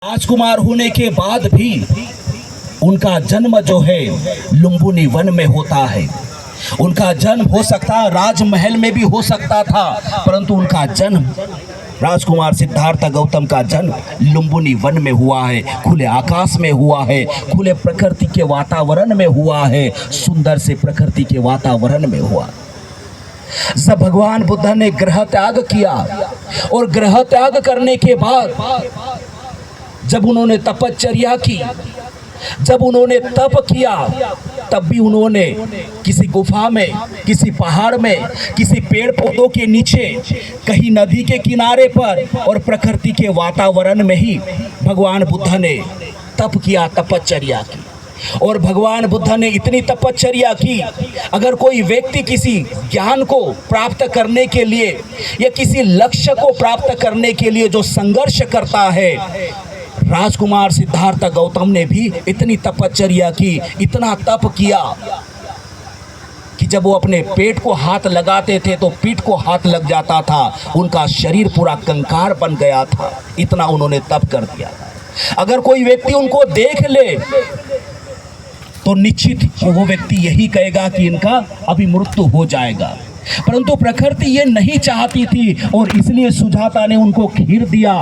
राजकुमार होने के बाद भी उनका जन्म जो है लुम्बिनी वन में होता है। उनका जन्म हो सकता राजमहल में भी हो सकता था, परंतु उनका जन्म राजकुमार सिद्धार्थ गौतम का जन्म लुम्बिनी वन में हुआ है, खुले आकाश में हुआ है, खुले प्रकृति के वातावरण में हुआ है, सुंदर से प्रकृति के वातावरण में हुआ। जब भगवान बुद्ध ने ग्रह त्याग किया और ग्रह त्याग करने के बाद जब उन्होंने तपश्चर्या की, जब उन्होंने तप किया, तब भी उन्होंने किसी गुफा में, किसी पहाड़ में, किसी पेड़ पौधों के नीचे, कहीं नदी के किनारे पर और प्रकृति के वातावरण में ही भगवान बुद्ध ने तप किया, तपश्चर्या की। और भगवान बुद्ध ने इतनी तपश्चर्या की, अगर कोई व्यक्ति किसी ज्ञान को प्राप्त करने के लिए या किसी लक्ष्य को प्राप्त करने के लिए जो संघर्ष करता है, राजकुमार सिद्धार्थ गौतम ने भी इतनी तपश्चर्या की, इतना तप किया कि जब वो अपने पेट को हाथ लगाते थे तो पीठ को हाथ लग जाता था, उनका शरीर पूरा कंकाल बन गया था, इतना उन्होंने तप कर दिया। अगर कोई व्यक्ति उनको देख ले तो निश्चित वो व्यक्ति यही कहेगा कि इनका अभी मृत्यु हो जाएगा, परंतु प्रकृति ये नहीं चाहती थी और इसलिए सुजाता ने उनको खीर दिया,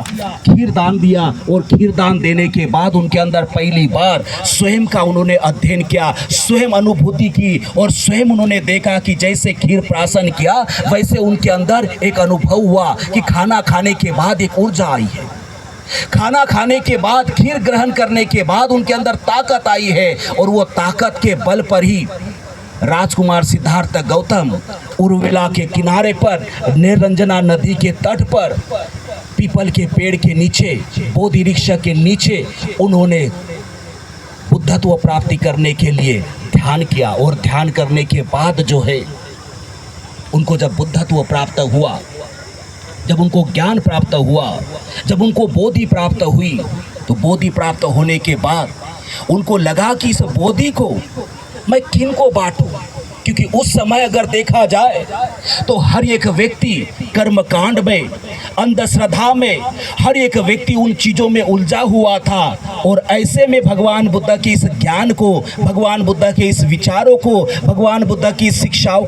खीर दान दिया। और खीर दान देने के बाद उनके अंदर पहली बार स्वयं का उन्होंने अध्ययन किया, स्वयं अनुभूति की और स्वयं उन्होंने देखा कि जैसे खीर प्राशन किया वैसे उनके अंदर एक अनुभव हुआ कि खाना खाने के बाद एक ऊर्जा आई है, खाना खाने के बाद, खीर ग्रहण करने के बाद उनके अंदर ताकत आई है। और वो ताकत के बल पर ही राजकुमार सिद्धार्थ गौतम उर्विला के किनारे पर, निरंजना नदी के तट पर, पीपल के पेड़ के नीचे, बोधि वृक्ष के नीचे उन्होंने बुद्धत्व प्राप्ति करने के लिए ध्यान किया। और ध्यान करने के बाद जो है उनको जब बुद्धत्व प्राप्त हुआ, जब उनको ज्ञान प्राप्त हुआ, जब उनको बोधि प्राप्त हुई, तो बोधि प्राप्त होने के बाद उनको लगा कि इस बोधि को मैं किन को बांटूं, क्योंकि उस समय अगर देखा जाए तो हर एक व्यक्ति कर्मकांड में, अंधश्रद्धा में, हर एक व्यक्ति उन चीज़ों में उलझा हुआ था। और ऐसे में भगवान बुद्ध के इस ज्ञान को, भगवान बुद्ध के इस विचारों को, भगवान बुद्ध की शिक्षाओं